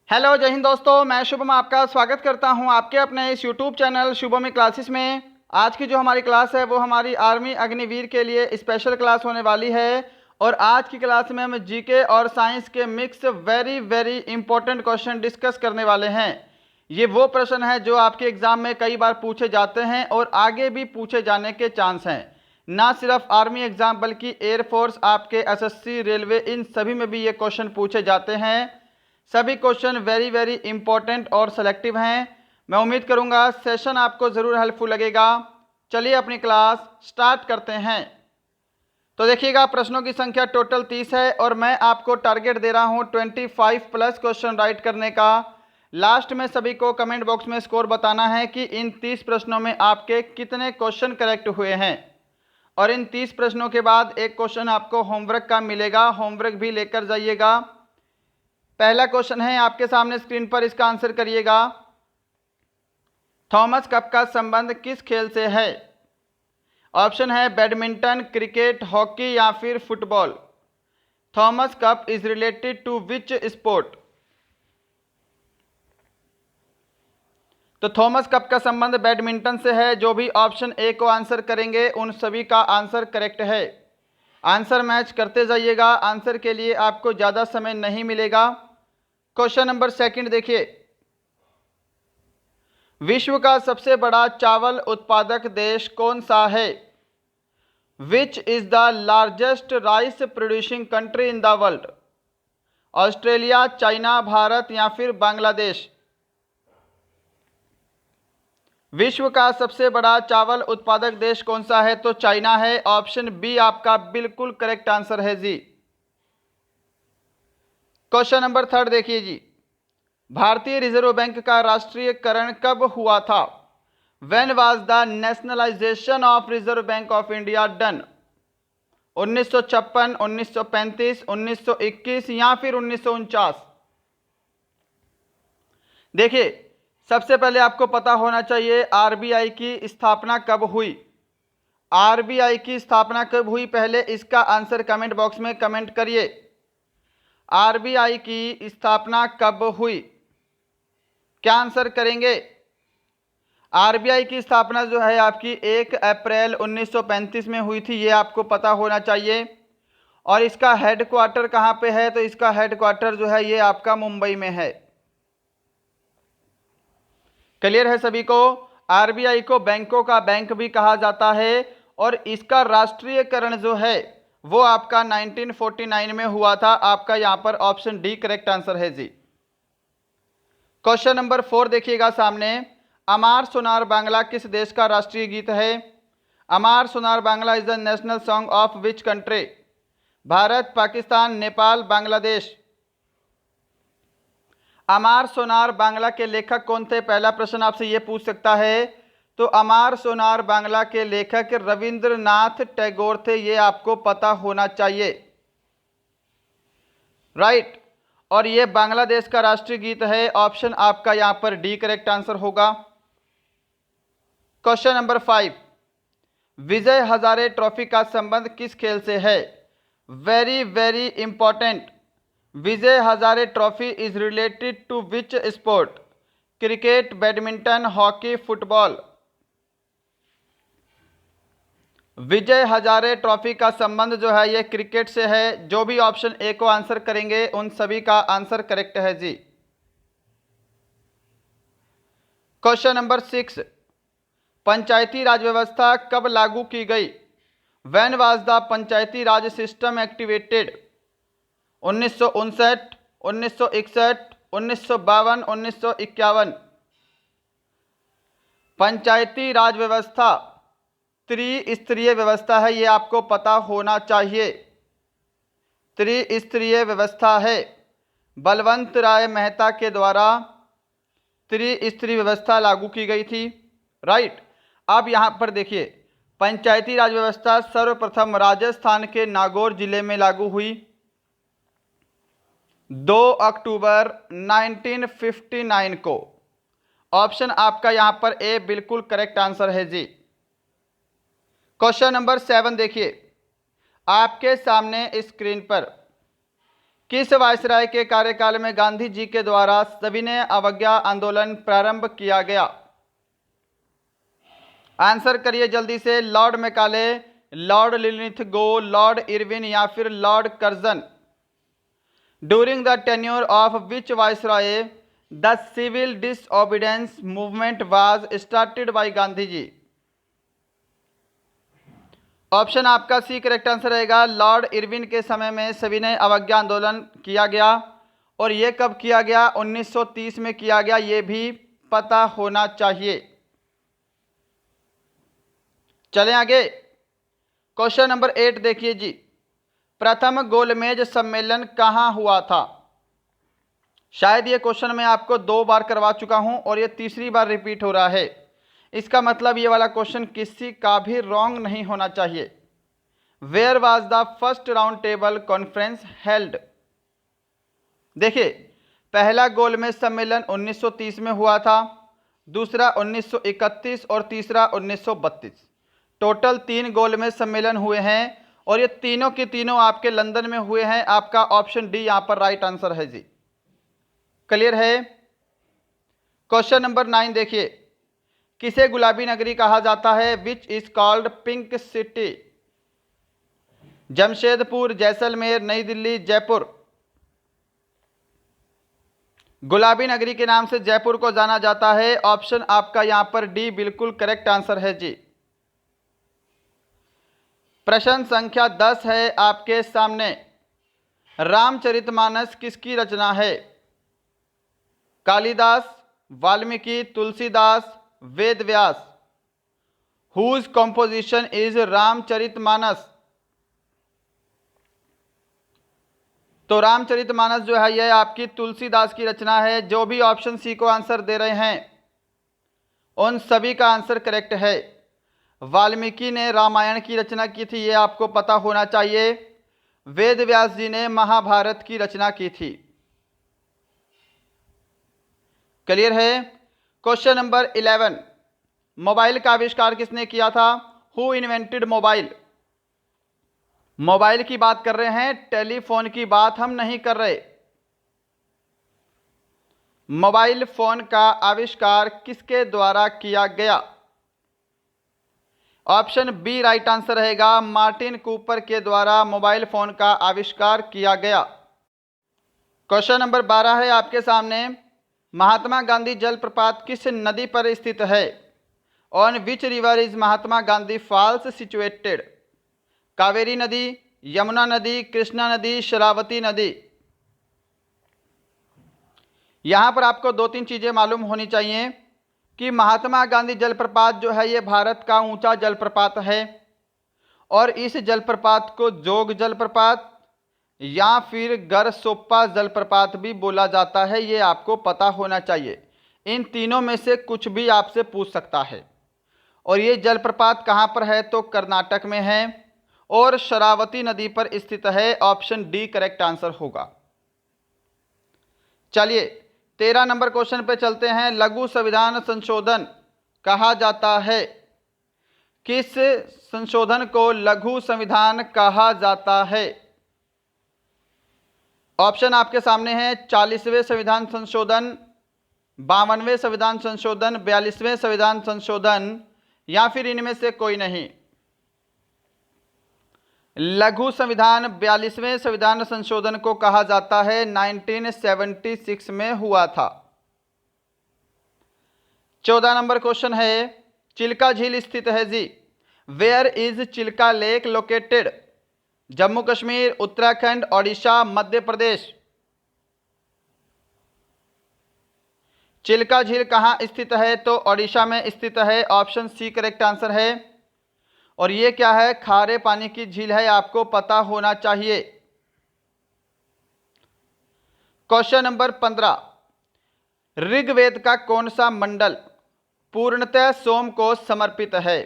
Hello जय हिंद दोस्तों, मैं शुभम आपका स्वागत करता हूं आपके अपने इस यूट्यूब चैनल शुभम क्लासेस में। आज की जो हमारी क्लास है वो हमारी आर्मी अग्निवीर के लिए स्पेशल क्लास होने वाली है। और आज की क्लास में हम जीके और साइंस के mix very very important question discuss करने वाले हैं। ये वो प्रश्न है जो आपके एग्जाम में कई बार पूछे जाते हैं और आगे भी पूछे जाने के चांस हैं। ना सिर्फ आर्मी एग्जाम बल्कि एयरफोर्स, आपके एसएससी, रेलवे, इन सभी में भी ये क्वेश्चन पूछे जाते हैं। सभी क्वेश्चन वेरी वेरी इंपॉर्टेंट और सेलेक्टिव हैं। मैं उम्मीद करूंगा सेशन आपको ज़रूर हेल्पफुल लगेगा। चलिए अपनी क्लास स्टार्ट करते हैं। तो देखिएगा, प्रश्नों की संख्या टोटल 30 है और मैं आपको टारगेट दे रहा हूं 25 प्लस क्वेश्चन राइट करने का। लास्ट में सभी को कमेंट बॉक्स में स्कोर बताना है कि इन 30 प्रश्नों में आपके कितने क्वेश्चन करेक्ट हुए हैं। और इन 30 प्रश्नों के बाद एक क्वेश्चन आपको होमवर्क का मिलेगा, होमवर्क भी लेकर जाइएगा। पहला क्वेश्चन है आपके सामने स्क्रीन पर, इसका आंसर करिएगा। थॉमस कप का संबंध किस खेल से है? ऑप्शन है बैडमिंटन, क्रिकेट, हॉकी या फिर football. Thomas cup is related to which sport? तो थॉमस कप का संबंध बैडमिंटन से है। जो भी ऑप्शन ए को आंसर करेंगे उन सभी का आंसर करेक्ट है। आंसर मैच करते जाइएगा, आंसर के लिए आपको ज़्यादा समय नहीं मिलेगा। क्वेश्चन नंबर सेकंड देखिए, विश्व का सबसे बड़ा चावल उत्पादक देश कौन सा है? Which is the largest rice producing country in the world? Australia, China, Bharat या फिर बांग्लादेश। विश्व का सबसे बड़ा चावल उत्पादक देश कौन सा है? तो चाइना है। ऑप्शन बी आपका बिल्कुल करेक्ट आंसर है जी। क्वेश्चन नंबर थर्ड देखिए जी, भारतीय रिजर्व बैंक का राष्ट्रीयकरण कब हुआ था? When was the nationalisation of reserve bank of India done? 1956, 1935, 1921 या फिर 1949? देखिए, सबसे पहले आपको पता होना चाहिए आरबीआई की स्थापना कब हुई। आरबीआई की स्थापना कब हुई, पहले इसका आंसर कमेंट बॉक्स में कमेंट करिए। आरबीआई की स्थापना कब हुई? क्या आंसर करेंगे? आरबीआई की स्थापना जो है आपकी 1 अप्रैल 1935 में हुई थी, ये आपको पता होना चाहिए। और इसका हेडक्वार्टर कहाँ पे है? तो इसका हेडक्वार्टर जो है ये आपका मुंबई में है। क्लियर है सभी को? आरबीआई को बैंकों का बैंक भी कहा जाता है और इसका राष्ट्रीयकरण जो है वो आपका 1949 में हुआ था। आपका यहां पर ऑप्शन डी करेक्ट आंसर है जी। क्वेश्चन नंबर 4 देखिएगा सामने, अमार सोनार बांग्ला किस देश का राष्ट्रीय गीत है? Amar Sonar Bangla is the national song of which country? Bharat, Pakistan, Nepal, Bangladesh. Amar Sonar Bangla के लेखक कौन थे? पहला प्रश्न आपसे ये पूछ सकता है। तो अमार सोनार बांग्ला के लेखक रविंद्रनाथ टैगोर थे, ये आपको पता होना चाहिए। राइट। और ये बांग्लादेश का राष्ट्रीय गीत है। ऑप्शन आपका यहां पर डी करेक्ट आंसर होगा। Question number 5, Vijay Hazare trophy का संबंध किस खेल से है? Very very important. Vijay Hazare trophy is related to which sport? Cricket, badminton, hockey, football. Vijay Hazare trophy का संबंध जो है ये क्रिकेट से है। जो भी ऑप्शन ए को आंसर करेंगे उन सभी का आंसर करेक्ट है जी। क्वेश्चन नंबर 6, पंचायती राज व्यवस्था कब लागू की गई? When was the Panchayati Raj system activated? 1959, 1961, 1952, 1951। पंचायती राज व्यवस्था त्रिस्तरीय व्यवस्था है, ये आपको पता होना चाहिए। त्रिस्तरीय व्यवस्था है। बलवंत राय मेहता के द्वारा त्रिस्तरीय व्यवस्था लागू की गई थी। राइट। अब यहाँ पर देखिए, पंचायती राज व्यवस्था सर्वप्रथम राजस्थान के नागौर जिले में लागू हुई 2 अक्टूबर 1959 को। ऑप्शन आपका यहां पर ए बिल्कुल करेक्ट आंसर है जी। क्वेश्चन नंबर 7 देखिए आपके सामने स्क्रीन पर, किस वायसराय के कार्यकाल में गांधी जी के द्वारा सविनय अवज्ञा आंदोलन प्रारंभ किया गया? आंसर करिए जल्दी से। Lord Macaulay, Lord Linlithgow, Lord Irwin या फिर Lord Curzon. During the tenure of which viceroy the civil disobedience movement was started by Gandhi ji? Option आपका सी करेक्ट आंसर रहेगा। लॉर्ड इरविन के समय में सविनय अवज्ञा आंदोलन किया गया। और ये कब किया गया? 1930 में किया गया, ये भी पता होना चाहिए। चलें आगे। क्वेश्चन नंबर 8 देखिए जी। प्रथम गोलमेज सम्मेलन कहाँ हुआ था? शायद ये क्वेश्चन मैं आपको 2 बार करवा चुका हूं और ये तीसरी बार रिपीट हो रहा है। इसका मतलब ये वाला क्वेश्चन किसी का भी रॉन्ग नहीं होना चाहिए। Where was the first round table conference held? देखिए, पहला गोलमेज सम्मेलन 1930 में हुआ था, दूसरा 1931 और तीसरा 1932। टोटल 3 गोलमेज सम्मेलन हुए हैं और ये तीनों के तीनों आपके लंदन में हुए हैं। आपका ऑप्शन डी यहां पर राइट आंसर है जी। क्लियर है? क्वेश्चन नंबर 9 देखिए। किसे गुलाबी नगरी कहा जाता है? Which is called pink city? Jamshedpur, Jaisalmer, नई दिल्ली, जयपुर। गुलाबी नगरी के नाम से जयपुर को जाना जाता है। ऑप्शन आपका यहां पर डी बिल्कुल करेक्ट आंसर है जी। प्रश्न संख्या 10 है आपके सामने। रामचरितमानस किसकी रचना है? Kalidas, Valmiki, Tulsidas, Ved Vyas. Whose composition is Ramcharitmanas? तो रामचरितमानस जो है यह आपकी तुलसीदास की रचना है। जो भी ऑप्शन सी को आंसर दे रहे हैं उन सभी का आंसर करेक्ट है। वाल्मीकि ने रामायण की रचना की थी, ये आपको पता होना चाहिए। वेद व्यास जी ने महाभारत की रचना की थी। क्लियर है? Question number 11। मोबाइल का आविष्कार किसने किया था? Who invented mobile? मोबाइल की बात कर रहे हैं, टेलीफोन की बात हम नहीं कर रहे। मोबाइल फोन का आविष्कार किसके द्वारा किया गया? ऑप्शन बी राइट आंसर रहेगा। मार्टिन कूपर के द्वारा मोबाइल फोन का आविष्कार किया गया। क्वेश्चन नंबर 12 है आपके सामने। महात्मा गांधी जलप्रपात किस नदी पर स्थित है? On which river is Mahatma Gandhi falls situated? Kaveri नदी, यमुना नदी, कृष्णा नदी, शरावती नदी। यहां पर आपको 2-3 चीजें मालूम होनी चाहिए कि महात्मा गांधी जलप्रपात जो है ये भारत का ऊंचा जलप्रपात है और इस जलप्रपात को जोग जलप्रपात या फिर गरसोप्पा जलप्रपात भी बोला जाता है। ये आपको पता होना चाहिए। इन तीनों में से कुछ भी आपसे पूछ सकता है। और ये जलप्रपात कहाँ पर है? तो कर्नाटक में है और शरावती नदी पर स्थित है। ऑप्शन डी करेक्ट आंसर होगा। चलिए 13 नंबर क्वेश्चन पे चलते हैं। लघु संविधान संशोधन कहा जाता है? किस संशोधन को लघु संविधान कहा जाता है? ऑप्शन आपके सामने है। 40वें संविधान संशोधन, 52वें संविधान संशोधन, 42वें संविधान संशोधन या फिर इनमें से कोई नहीं। लघु संविधान 42वें संविधान संशोधन को कहा जाता है। 1976 में हुआ था। 14 नंबर क्वेश्चन है। चिल्का झील स्थित है जी। Where is Chilka lake located? Jammu Kashmir, Uttarakhand, Odisha, Madhya Pradesh. Chilka झील कहाँ स्थित है? तो ओडिशा में स्थित है। ऑप्शन सी करेक्ट आंसर है। और ये क्या है? खारे पानी की झील है, आपको पता होना चाहिए। Question number 15। ऋग्वेद का कौन सा मंडल पूर्णतः सोम को समर्पित है?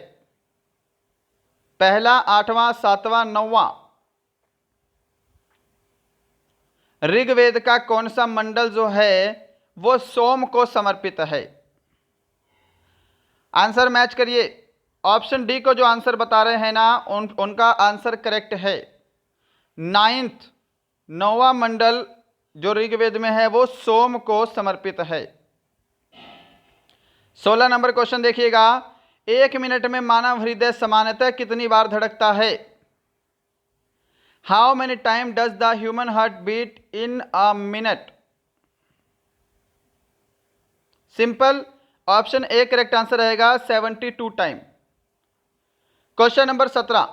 पहला, 8वां, 7वां, 9वां। ऋग्वेद का कौन सा मंडल जो है वो सोम को समर्पित है? आंसर मैच करिए। ऑप्शन डी को जो आंसर बता रहे हैं ना उनका आंसर करेक्ट है। 9th 9वां मंडल जो ऋग्वेद में है वो सोम को समर्पित है। 16 नंबर क्वेश्चन देखिएगा, 1 मिनट में मानव हृदय सामान्यतः कितनी बार धड़कता है? How many time does the human heart beat in a minute? Simple, option A correct answer रहेगा 72 time. Question number 17,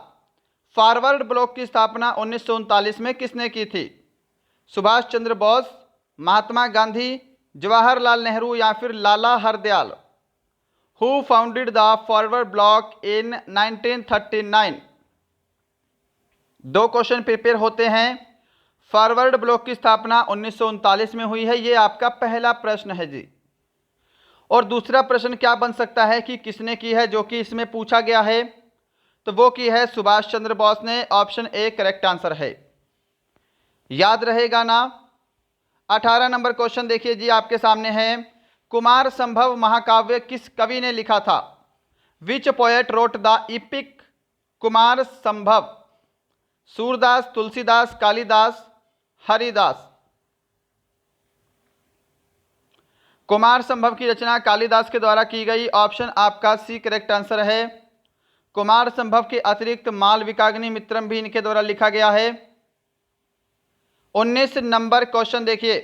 Forward Bloc की स्थापना 1939 में किसने की थी? सुभाष चंद्र बोस, महात्मा गांधी, जवाहरलाल नेहरू या फिर Lala Hardayal? Who founded the Forward Bloc in 1939? दो क्वेश्चन प्रिपेयर होते हैं। फॉरवर्ड ब्लॉक की स्थापना 1939 में हुई है, ये आपका पहला प्रश्न है जी। और दूसरा प्रश्न क्या बन सकता है कि किसने की है, जो कि इसमें पूछा गया है, तो वो की है सुभाष चंद्र बोस ने। ऑप्शन ए करेक्ट आंसर है, याद रहेगा ना। 18 नंबर क्वेश्चन देखिए जी, आपके सामने है, कुमार संभव महाकाव्य किस कवि ने लिखा था? Which poet wrote the epic Kumar Sambhav? Surdas, Tulsidas, Kalidas, Haridas? Kumar संभव की रचना कालिदास के द्वारा की गई। ऑप्शन आपका सी करेक्ट आंसर है। कुमार संभव के अतिरिक्त मालविकाग्नि मित्रम भी इनके द्वारा लिखा गया है। 19 नंबर क्वेश्चन देखिए,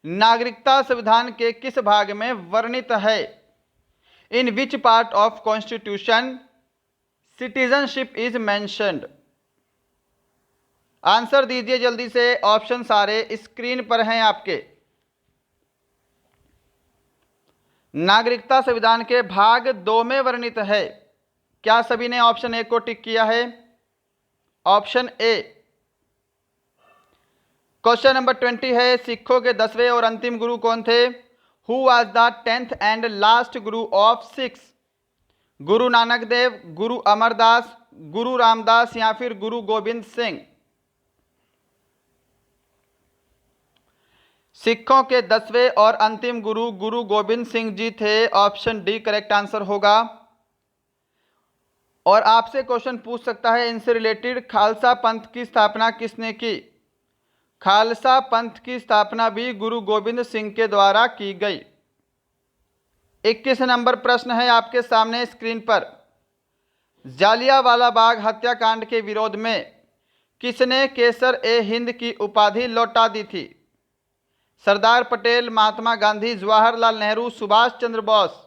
नागरिकता संविधान के किस भाग में वर्णित है? In which part of constitution citizenship is mentioned? Answer दीजिए जल्दी से, ऑप्शन सारे स्क्रीन पर हैं आपके। नागरिकता संविधान के भाग 2 में वर्णित है। क्या सभी ने ऑप्शन ए को टिक किया है? Option A. क्वेश्चन नंबर 20 है, सिखों के 10वें और अंतिम गुरु कौन थे? Who was the 10th and last Guru of six? Guru Nanak Dev, गुरु अमरदास, गुरु रामदास या फिर गुरु गोविंद सिंह? सिखों के 10वें और अंतिम गुरु गुरु गोविंद सिंह जी थे। ऑप्शन डी करेक्ट आंसर होगा। और आपसे क्वेश्चन पूछ सकता है इनसे रिलेटेड, खालसा पंथ की स्थापना किसने की? खालसा पंथ की स्थापना भी गुरु गोविंद सिंह के द्वारा की गई। 21 नंबर प्रश्न है आपके सामने स्क्रीन पर, जालियांवाला बाग हत्याकांड के विरोध में किसने केसर ए हिंद की उपाधि लौटा दी थी? सरदार पटेल, महात्मा गांधी, जवाहरलाल नेहरू, सुभाष चंद्र बोस?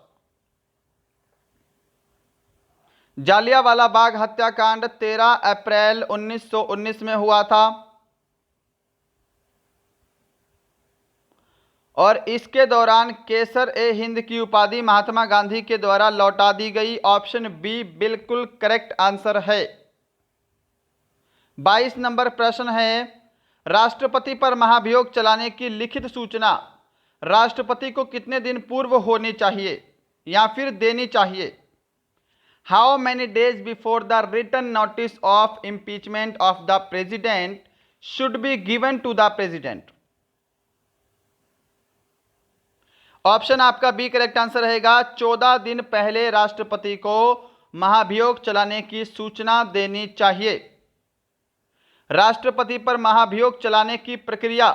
जालियांवाला बाग हत्याकांड 13 अप्रैल 1919 में हुआ था और इसके दौरान केसर ए हिंद की उपाधि महात्मा गांधी के द्वारा लौटा दी गई। ऑप्शन बी बिल्कुल करेक्ट आंसर है। 22 नंबर प्रश्न है, राष्ट्रपति पर महाभियोग चलाने की लिखित सूचना राष्ट्रपति को कितने दिन पूर्व होनी चाहिए या फिर देनी चाहिए? How many days before the written notice of impeachment of the president should be given to the president? Option आपका बी करेक्ट आंसर रहेगा। 14 दिन पहले राष्ट्रपति को महाभियोग चलाने की सूचना देनी चाहिए। राष्ट्रपति पर महाभियोग चलाने की प्रक्रिया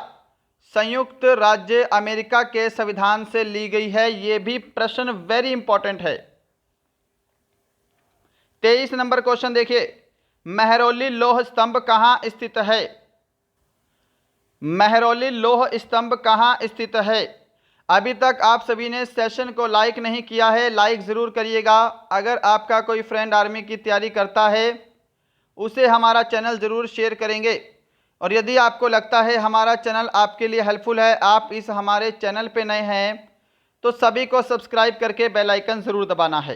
संयुक्त राज्य अमेरिका के संविधान से ली गई है। यह भी प्रश्न वेरी इंपॉर्टेंट है। 23 नंबर क्वेश्चन देखिए, मेहरौली लौह स्तंभ कहां स्थित है? मेहरौली लौह स्तंभ कहां स्थित है? अभी तक आप सभी ने सेशन को लाइक नहीं किया है, लाइक ज़रूर करिएगा। अगर आपका कोई फ्रेंड आर्मी की तैयारी करता है उसे हमारा चैनल ज़रूर शेयर करेंगे। और यदि आपको लगता है हमारा चैनल आपके लिए हेल्पफुल है, आप इस हमारे चैनल पे नए हैं, तो सभी को सब्सक्राइब करके बेल आइकन ज़रूर दबाना है।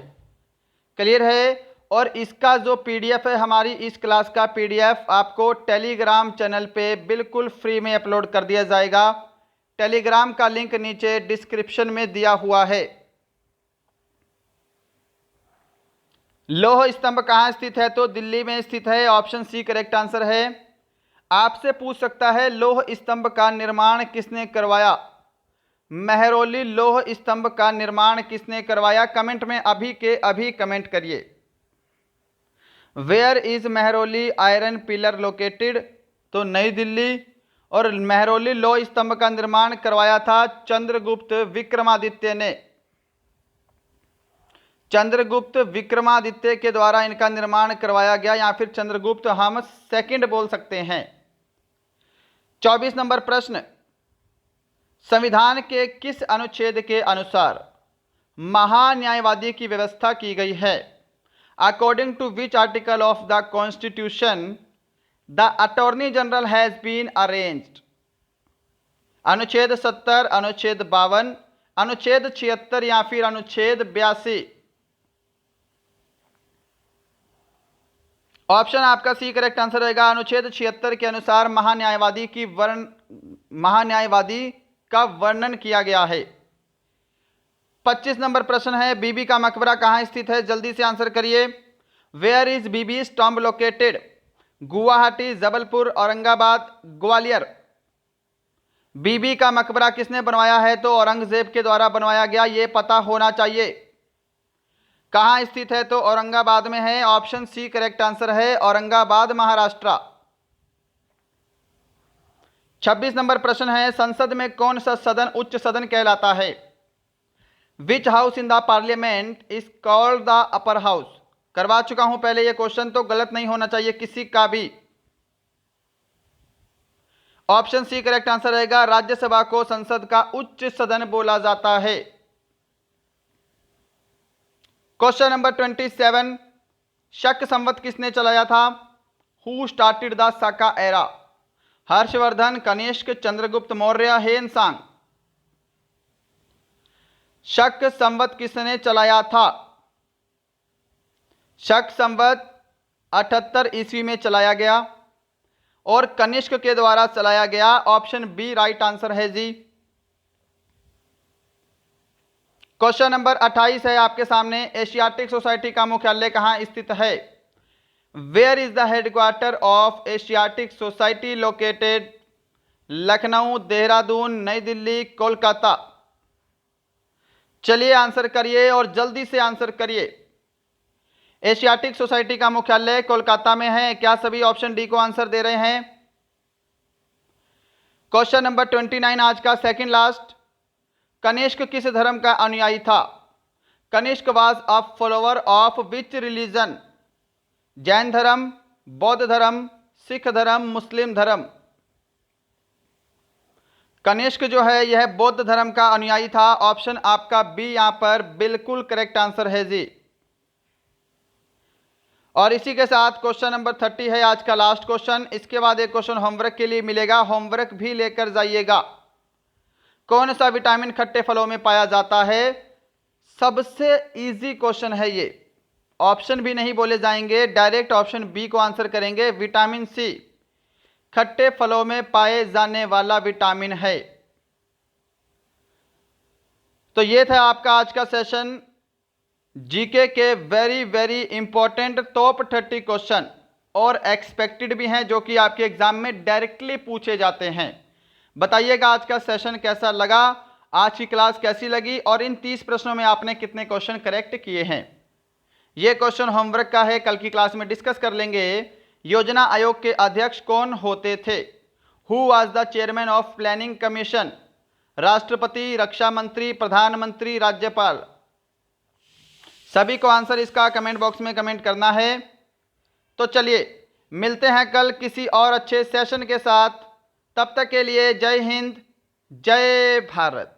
क्लियर है? और इसका जो पीडीएफ है, हमारी इस क्लास का पीडीएफ आपको टेलीग्राम चैनल पे बिल्कुल फ्री में अपलोड कर दिया जाएगा। टेलीग्राम का लिंक नीचे डिस्क्रिप्शन में दिया हुआ है। लौह स्तंभ कहाँ स्थित है? तो दिल्ली में स्थित है। ऑप्शन सी करेक्ट आंसर है। आपसे पूछ सकता है लौह स्तंभ का निर्माण किसने करवाया? मेहरौली लौह स्तंभ का निर्माण किसने करवाया? कमेंट में अभी के अभी कमेंट करिए। Where is Mehrauli iron pillar located? तो नई दिल्ली। और मेहरौली लौह स्तंभ का निर्माण करवाया था चंद्रगुप्त विक्रमादित्य ने। चंद्रगुप्त विक्रमादित्य के द्वारा इनका निर्माण करवाया गया, या फिर चंद्रगुप्त हम सेकंड बोल सकते हैं। 24 नंबर प्रश्न, संविधान के किस अनुच्छेद के अनुसार महान्यायवादी की व्यवस्था की गई है? According to which article of the constitution the attorney general has been arranged? अनुच्छेद 70, अनुच्छेद 52, अनुच्छेद 76 या फिर अनुच्छेद 82? ऑप्शन आपका सी करेक्ट आंसर रहेगा। अनुच्छेद 76 के अनुसार महान्यायवादी का वर्णन किया गया है। 25 नंबर प्रश्न है, बीबी का मकबरा कहाँ स्थित है? जल्दी से आंसर करिए। Where is Bibi's tomb located? Guwahati, Jabalpur, Aurangabad, Gwalior. Bibi का मकबरा किसने बनवाया है? तो औरंगजेब के द्वारा बनवाया गया, ये पता होना चाहिए। कहाँ स्थित है? तो औरंगाबाद में है। ऑप्शन सी करेक्ट आंसर है, औरंगाबाद, महाराष्ट्र। 26 नंबर प्रश्न है, संसद में कौन सा सदन उच्च सदन कहलाता है? विच house in the parliament is called the upper house? करवा चुका हूं पहले ये क्वेश्चन, तो गलत नहीं होना चाहिए किसी का भी। ऑप्शन सी करेक्ट आंसर रहेगा, राज्यसभा को संसद का उच्च सदन बोला जाता है। क्वेश्चन नंबर 27, शक संवत किसने चलाया था? Who started the Saka era? Harshavardhana, Kanishka, Chandragupta Maurya, Hiuen Tsang. Shaka संवत किसने चलाया था? शक संवत 78 ईस्वी में चलाया गया और कनिष्क के द्वारा चलाया गया। ऑप्शन बी राइट आंसर है जी। क्वेश्चन नंबर 28 है आपके सामने, एशियाटिक सोसाइटी का मुख्यालय कहां स्थित है? Where is the headquarter of Asiatic society located? Lucknow, Dehradun, New Delhi, Kolkata. चलिए आंसर करिए और जल्दी से आंसर करिए। एशियाटिक सोसाइटी का मुख्यालय कोलकाता में है। क्या सभी ऑप्शन डी को आंसर दे रहे हैं? क्वेश्चन नंबर 29 आज का सेकंड लास्ट, कनिष्क किस धर्म का अनुयायी था? Kanishka was a follower of which religion? Jain धर्म, बौद्ध धर्म, सिख धर्म, मुस्लिम धर्म। कनिष्क जो है यह बौद्ध धर्म का अनुयायी था। ऑप्शन आपका बी यहां पर बिल्कुल करेक्ट आंसर है जी। और इसी के साथ क्वेश्चन नंबर 30 है आज का लास्ट क्वेश्चन। इसके बाद एक क्वेश्चन होमवर्क के लिए मिलेगा, होमवर्क भी लेकर जाइएगा। कौन सा विटामिन खट्टे फलों में पाया जाता है? सबसे इजी क्वेश्चन है ये, ऑप्शन भी नहीं बोले जाएंगे, डायरेक्ट ऑप्शन बी को आंसर करेंगे। विटामिन सी खट्टे फलों में पाए जाने वाला विटामिन है। तो ये था आपका आज का सेशन, जीके के very very important top 30 question और एक्सपेक्टेड भी हैं जो कि आपके एग्जाम में डायरेक्टली पूछे जाते हैं। बताइएगा आज का सेशन कैसा लगा, आज की क्लास कैसी लगी और इन 30 प्रश्नों में आपने कितने क्वेश्चन करेक्ट किए हैं। ये क्वेश्चन होमवर्क का है, कल की क्लास में डिस्कस कर लेंगे। योजना आयोग के अध्यक्ष कौन होते थे? Who was the chairman of planning commission? राष्ट्रपति, रक्षा मंत्री, प्रधानमंत्री, राज्यपाल। सभी को आंसर इसका कमेंट बॉक्स में कमेंट करना है। तो चलिए मिलते हैं कल किसी और अच्छे सेशन के साथ। तब तक के लिए जय हिंद, जय भारत।